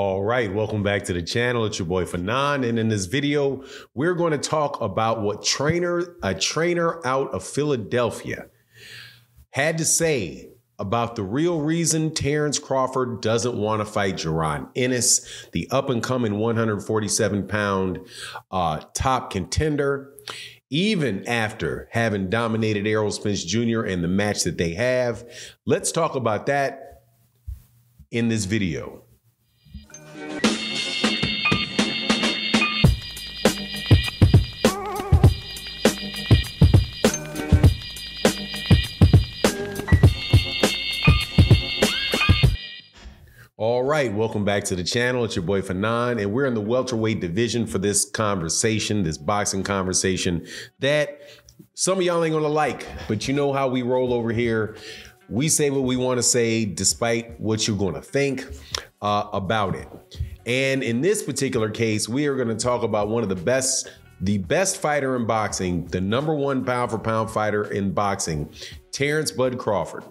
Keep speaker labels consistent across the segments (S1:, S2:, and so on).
S1: All right, welcome back to the channel. It's your boy Fanon, and in this video, we're going to talk about what a trainer out of Philadelphia had to say about the real reason Terence Crawford doesn't want to fight Jaron Ennis, the up-and-coming 147-pound top contender, even after having dominated Errol Spence Jr. in the match that they have. Let's talk about that in this video. All right, welcome back to the channel. It's your boy Fanon, and we're in the welterweight division for this conversation, this boxing conversation that some of y'all ain't gonna like, but you know how we roll over here. We say what we want to say despite what you're gonna think about it. And in this particular case, we are gonna talk about one of the best fighter in boxing, the #1 pound for pound fighter in boxing, Terence Bud Crawford.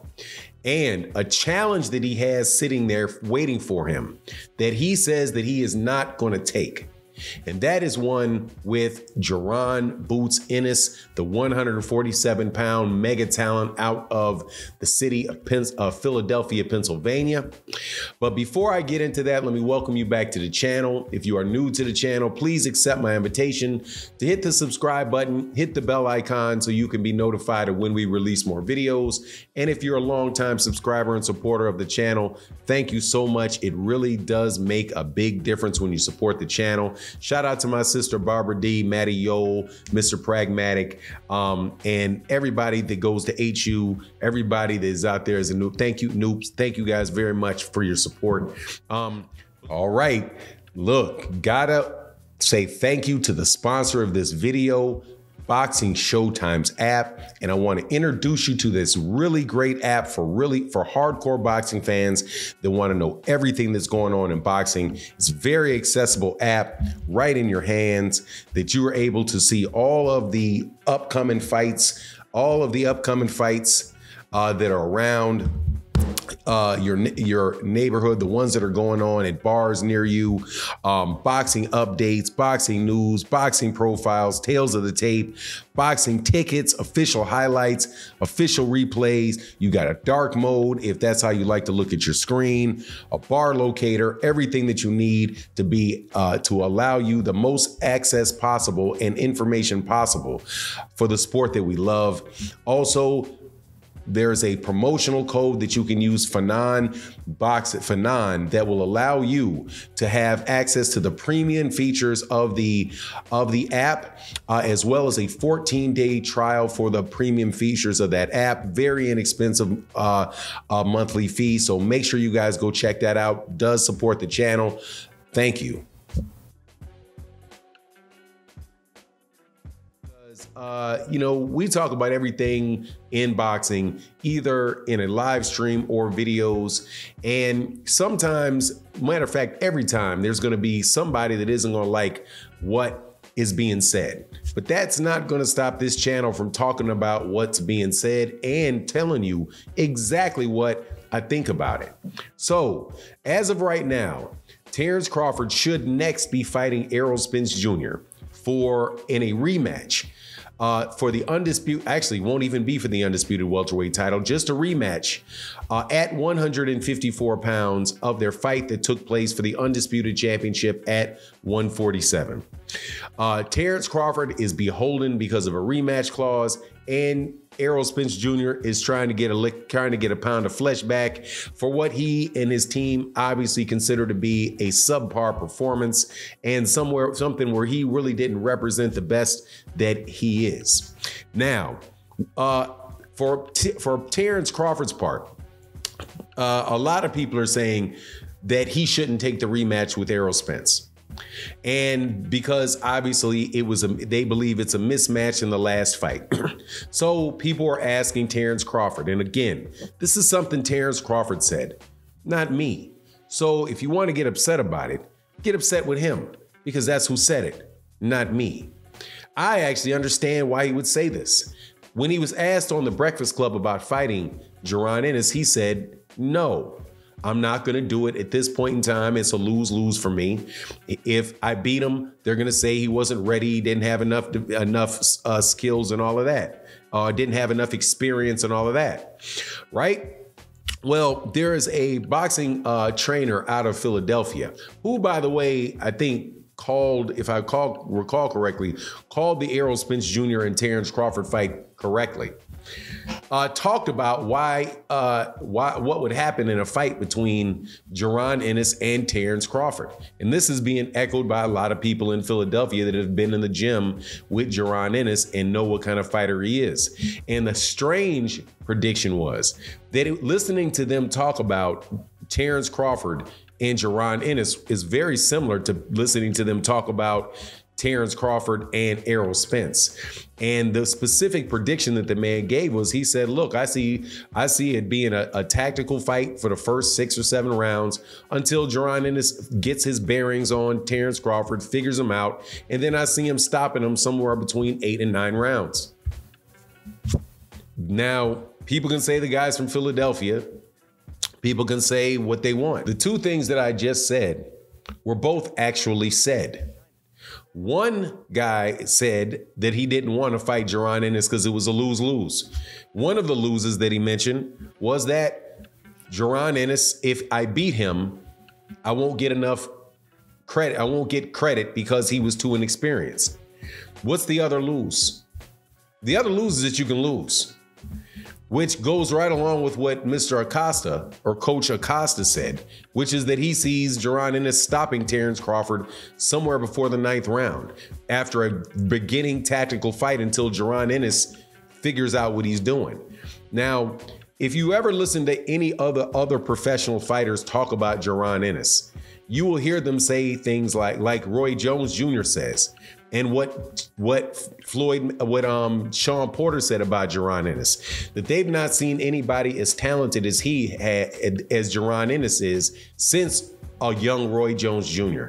S1: And a challenge that he has sitting there waiting for him that he says that he is not going to take. And that is one with Jaron Boots Ennis, the 147-pound mega talent out of the city of Philadelphia, Pennsylvania. But before I get into that, let me welcome you back to the channel. If you are new to the channel, please accept my invitation to hit the subscribe button, hit the bell icon so you can be notified of when we release more videos. And if you're a longtime subscriber and supporter of the channel, thank you so much. It really does make a big difference when you support the channel. Shout out to my sister Barbara D, Matty Yo, Mr. Pragmatic, and everybody that goes to HU, everybody that is out there as a noob. Thank you, noobs. Thank you guys very much for your support. All right, look, gotta say thank you to the sponsor of this video, Boxing Showtime's app, and I want to introduce you to this really great app for hardcore boxing fans that want to know everything that's going on in boxing. It's a very accessible app right in your hands that you are able to see all of the upcoming fights, that are around your neighborhood, the ones that are going on at bars near you, boxing updates, boxing news, boxing profiles, tales of the tape, boxing tickets, official highlights, official replays. You got a dark mode if that's how you like to look at your screen, a bar locator, everything that you need to be to allow you the most access possible and information possible for the sport that we love. Also, there's a promotional code that you can use, Fanon that will allow you to have access to the premium features of the app, as well as a 14-day trial for the premium features of that app. Very inexpensive monthly fee. So make sure you guys go check that out. Does support the channel. Thank you. You know, we talk about everything in boxing, either in a live stream or videos. And sometimes, matter of fact, every time there's going to be somebody that isn't going to like what is being said. But that's not going to stop this channel from talking about what's being said and telling you exactly what I think about it. So as of right now, Terence Crawford should next be fighting Errol Spence Jr. in a rematch. For the undisputed, actually won't even be for the undisputed welterweight title, just a rematch at 154 pounds of their fight that took place for the undisputed championship at 147. Terence Crawford is beholden because of a rematch clause, and Errol Spence Jr. is trying to get a pound of flesh back for what he and his team obviously consider to be a subpar performance and something where he really didn't represent the best that he is. Now, for Terence Crawford's part, a lot of people are saying that he shouldn't take the rematch with Errol Spence. And because obviously they believe it's a mismatch in the last fight. So people are asking Terence Crawford, and again, this is something Terence Crawford said, not me. So if you want to get upset about it, get upset with him, because that's who said it, not me. I actually understand why he would say this. When he was asked on the Breakfast Club about fighting Jaron Ennis, he said, no, I'm not going to do it at this point in time. It's a lose-lose for me. If I beat him, they're going to say he wasn't ready, he didn't have enough skills and all of that, didn't have enough experience and all of that, right? Well, there is a boxing trainer out of Philadelphia who, by the way, I think called, if I recall correctly, called the Errol Spence Jr. and Terence Crawford fight correctly. Talked about what would happen in a fight between Jaron Ennis and Terence Crawford. And this is being echoed by a lot of people in Philadelphia that have been in the gym with Jaron Ennis and know what kind of fighter he is. And the strange prediction was that listening to them talk about Terence Crawford and Jaron Ennis is very similar to listening to them talk about Terence Crawford and Errol Spence. And the specific prediction that the man gave was, he said, look, I see it being a tactical fight for the first 6 or 7 rounds until Jaron Ennis gets his bearings on Terence Crawford, figures him out, and then I see him stopping him somewhere between 8 and 9 rounds. Now, people can say the guy's from Philadelphia. People can say what they want. The two things that I just said were both actually said. One guy said that he didn't want to fight Jaron Ennis because it was a lose-lose. One of the loses that he mentioned was that Jaron Ennis, if I beat him, I won't get enough credit. I won't get credit because he was too inexperienced. What's the other lose? The other lose is that you can lose, which goes right along with what Mr. Acosta or Coach Acosta said, which is that he sees Jaron Ennis stopping Terence Crawford somewhere before the 9th round after a beginning tactical fight until Jaron Ennis figures out what he's doing. Now, if you ever listen to any other professional fighters talk about Jaron Ennis, you will hear them say things like Roy Jones Jr. says, and what Sean Porter said about Jaron Ennis, that they've not seen anybody as talented as he had, as Jaron Ennis is, since a young Roy Jones Jr.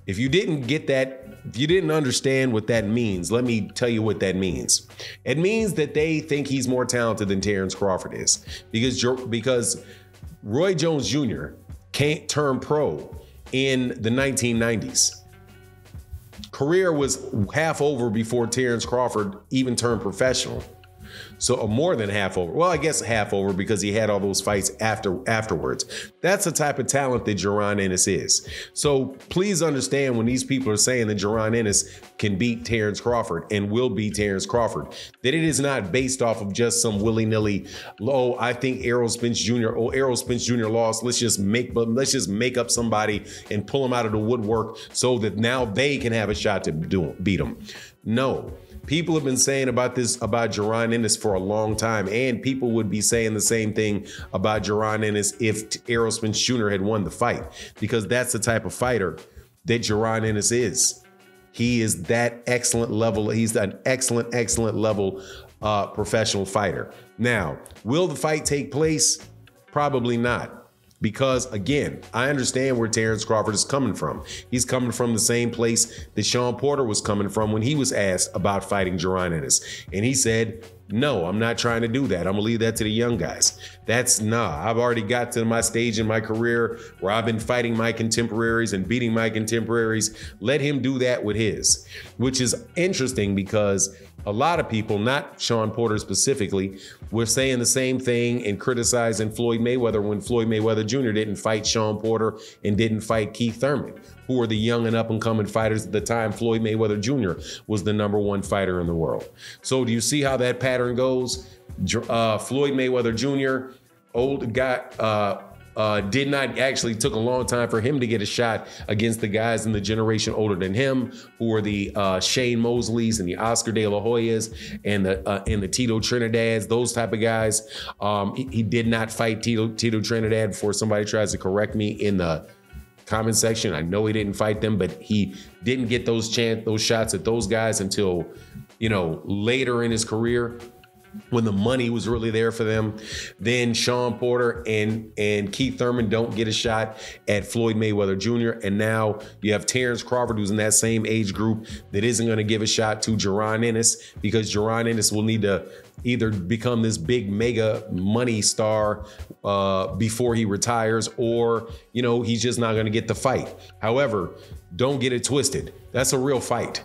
S1: If you didn't get that, if you didn't understand what that means, let me tell you what that means. It means that they think he's more talented than Terence Crawford is, because Roy Jones Jr. can't turn pro in the 1990s. Career was half over before Terence Crawford even turned professional. So more than half over. Well, I guess half over because he had all those fights afterwards. That's the type of talent that Jaron Ennis is. So please understand when these people are saying that Jaron Ennis can beat Terence Crawford and will beat Terence Crawford, that it is not based off of just some willy-nilly, oh, I think Errol Spence Jr. lost. Let's just make up somebody and pull him out of the woodwork so that now they can have a shot to beat him. No. People have been saying about Jaron Ennis for a long time, and people would be saying the same thing about Jaron Ennis if Errol Spence Jr. had won the fight, because that's the type of fighter that Jaron Ennis is. He is that excellent level. He's an excellent level professional fighter. Now, will the fight take place? Probably not. Because, again, I understand where Terence Crawford is coming from. He's coming from the same place that Sean Porter was coming from when he was asked about fighting Jaron Ennis. And he said, no, I'm not trying to do that. I'm going to leave that to the young guys. I've already got to my stage in my career where I've been fighting my contemporaries and beating my contemporaries. Let him do that with his, which is interesting because a lot of people, not Sean Porter specifically, were saying the same thing and criticizing Floyd Mayweather when Floyd Mayweather Jr. didn't fight Sean Porter and didn't fight Keith Thurman, who were the young and up-and-coming fighters at the time. Floyd Mayweather Jr. was the #1 fighter in the world. So do you see how that pattern goes? Floyd Mayweather Jr., old guy, did not actually took a long time for him to get a shot against the guys in the generation older than him, who were the Shane Mosleys and the Oscar De La Hoyas and the Tito Trinidads, those type of guys. He did not fight Tito Trinidad. Before somebody tries to correct me in the comment section, I know he didn't fight them, but he didn't get those shots at those guys until, later in his career. when the money was really there for them. Then Sean Porter and Keith Thurman don't get a shot at Floyd Mayweather Jr. And now you have Terence Crawford, who's in that same age group, that isn't going to give a shot to Jaron Ennis, because Jaron Ennis will need to either become this big mega money star before he retires, or, you know, he's just not going to get the fight. However, don't get it twisted. That's a real fight.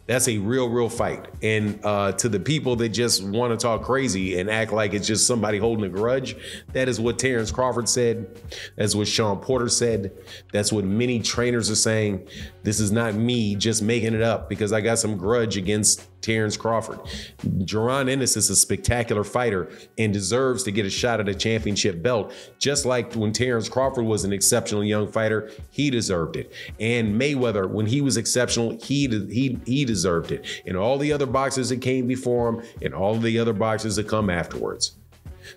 S1: That's a real fight. And to the people that just want to talk crazy and act like it's just somebody holding a grudge, that is what Terence Crawford said. That's what Sean Porter said. That's what many trainers are saying. This is not me just making it up because I got some grudge against Terence Crawford. Jaron Ennis is a spectacular fighter and deserves to get a shot at a championship belt. Just like when Terence Crawford was an exceptional young fighter, he deserved it. And Mayweather, when he was exceptional, he deserved it. And all the other boxers that came before him and all the other boxers that come afterwards.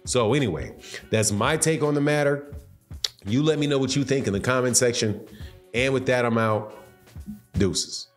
S1: So anyway, that's my take on the matter. You let me know what you think in the comment section. And with that, I'm out. Deuces.